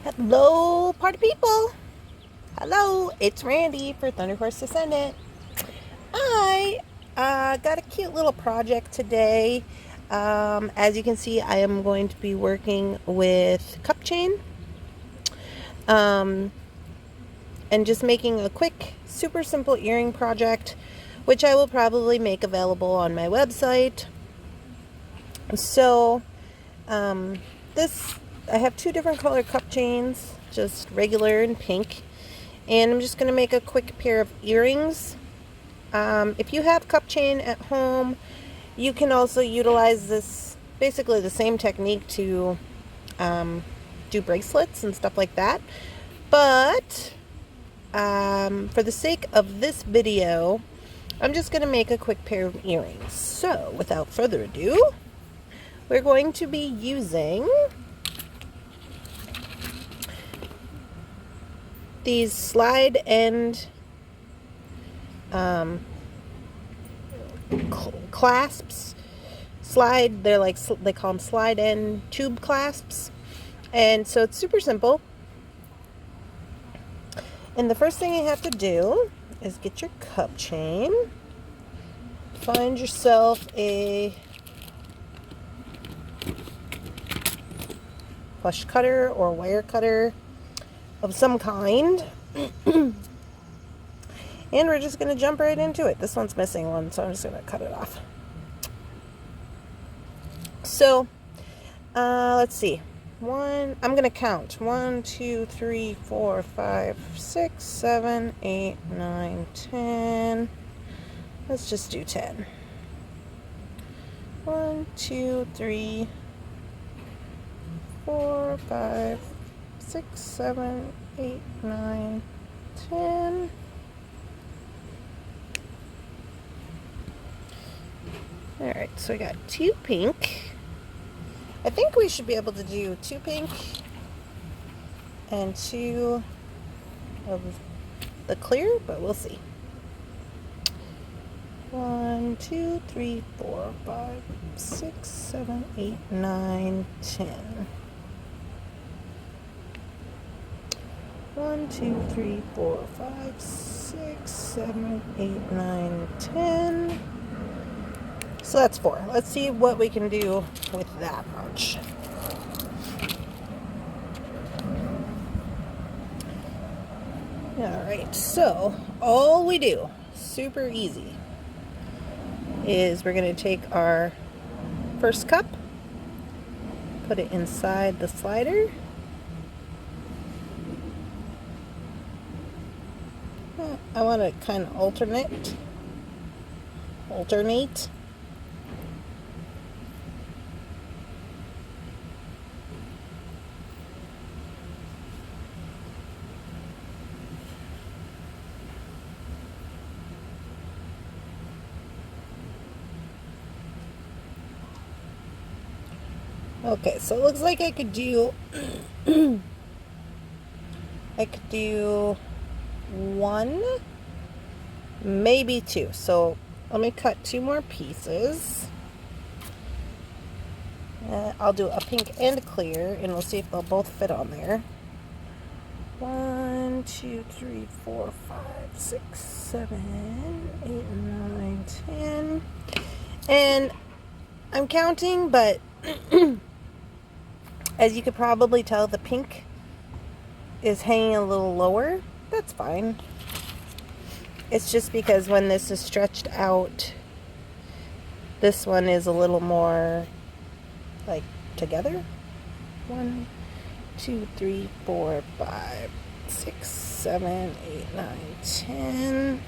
Hello, party people. Hello, it's Randee for Thunderhorse Descendant. I got a cute little project today. As you can see, I am going to be working with cup chain and just making a quick, super simple earring project, which I will probably make available on my website. So, I have two different color cup chains, just regular and pink. And I'm just going to make a quick pair of earrings. If you have cup chain at home, you can also utilize this, basically the same technique to do bracelets and stuff like that. But for the sake of this video, I'm just going to make a quick pair of earrings. So without further ado, we're going to be using these slide end clasps. They're like, they call them slide end tube clasps. And so it's super simple. And the first thing you have to do is get your cup chain. Find yourself a flush cutter or wire cutter of some kind. And we're just going to jump right into it. This one's missing one, so I'm just going to cut it off. So, let's see. I'm going to count. 1, 2, 3, 4, 5, 6, 7, 8, 9, 10. Let's just do 10. 1, 2, 3, 4, 5, 6, 7, 8, 9, 10. Alright, so I got 2 pink. I think we should be able to do 2 pink and 2 of the clear, but we'll see. 1, 2, 3, 4, 5, 6, 7, 8, 9, 10. 1, 2, 3, 4, 5, 6, 7, 8, 9, 10. So that's 4. Let's see what we can do with that much. Alright, so all we do, super easy, is we're going to take our first cup, put it inside the slider. I want to kind of alternate. Okay, so it looks like I could do I could do 1, maybe 2. So let me cut 2 more pieces. I'll do a pink and clear, and we'll see if they'll both fit on there. 1, 2, 3, 4, 5, 6, 7, 8, 9, 10. And I'm counting, but as you could probably tell, the pink is hanging a little lower. That's fine. It's just because when this is stretched out, this one is a little more like together. 1, 2, 3, 4, 5, 6, 7, 8, 9, 10.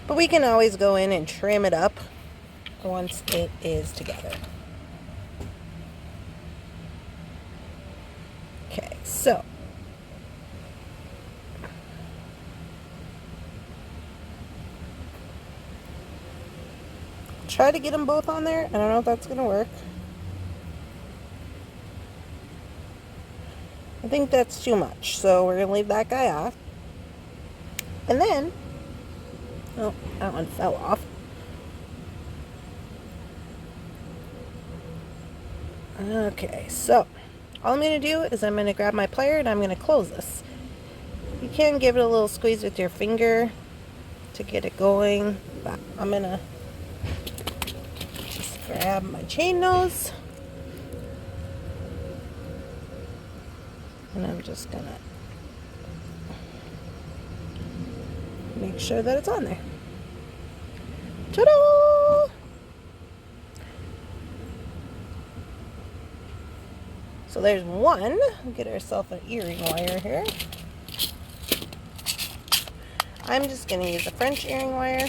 But we can always go in and trim it up once it is together. Okay, so try to get them both on there. I don't know if that's going to work. I think that's too much, so we're going to leave that guy off. And then, oh, that one fell off. Okay, so all I'm going to do is I'm going to grab my plier and I'm going to close this. You can give it a little squeeze with your finger to get it going, but I'm going to just grab my chain nose and I'm just going to make sure that it's on there. Ta-da! So there's one. We'll get ourselves an earring wire here. I'm just going to use a French earring wire.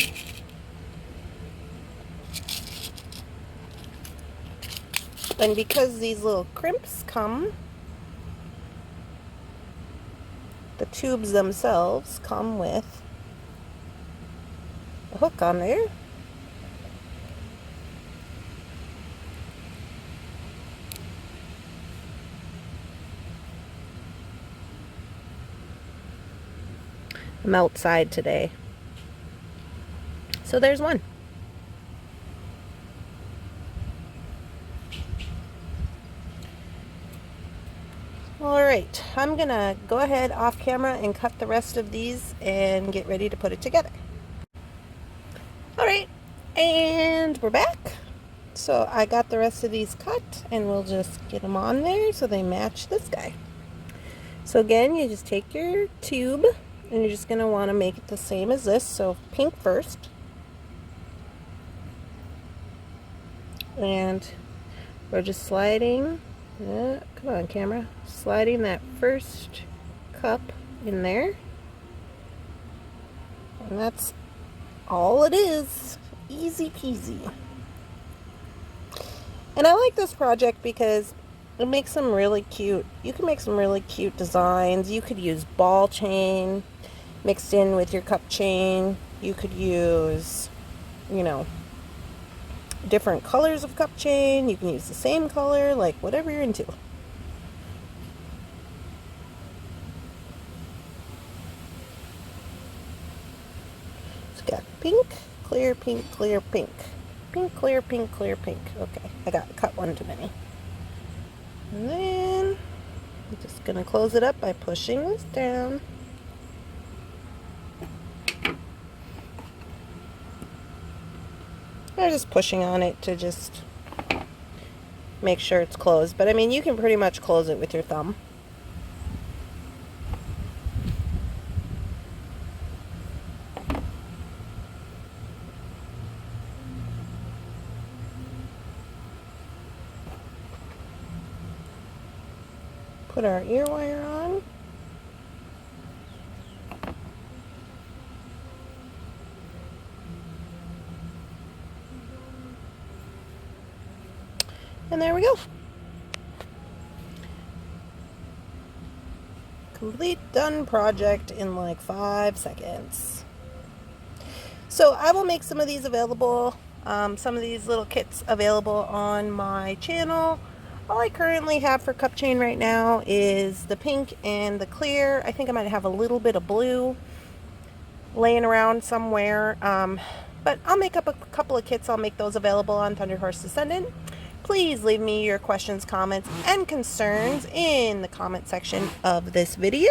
And because these little crimps come, the tubes themselves come with a hook on there. I'm outside today. So there's one. Alright, I'm gonna go ahead off camera and cut the rest of these and get ready to put it together. Alright, and we're back. So I got the rest of these cut and we'll just get them on there so they match this guy. So again, you just take your tube and you're just going to want to make it the same as this. So pink first. And we're just sliding, come on camera, sliding that first cup in there. And that's all it is. Easy peasy. And I like this project because it makes them really cute. You can make some really cute designs. You could use ball chain mixed in with your cup chain. You could use, you know, different colors of cup chain. You can use the same color, like whatever you're into. It's got pink, clear, pink, clear, pink. Pink, clear, pink, clear, pink. Okay, I got cut one too many. And then I'm just going to close it up by pushing this down. I'm just pushing on it to just make sure it's closed. But I mean, you can pretty much close it with your thumb. Put our ear wire on. And there we go. Complete done project in like 5 seconds. So I will make some of these available, some of these little kits available on my channel. All I currently have for cup chain right now is the pink and the clear. I think I might have a little bit of blue laying around somewhere. But I'll make up a couple of kits. I'll make those available on Thunderhorse Descendant. Please leave me your questions, comments, and concerns in the comment section of this video.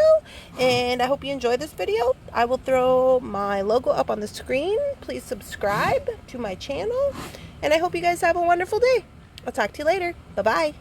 And I hope you enjoyed this video. I will throw my logo up on the screen. Please subscribe to my channel. And I hope you guys have a wonderful day. I'll talk to you later. Bye-bye.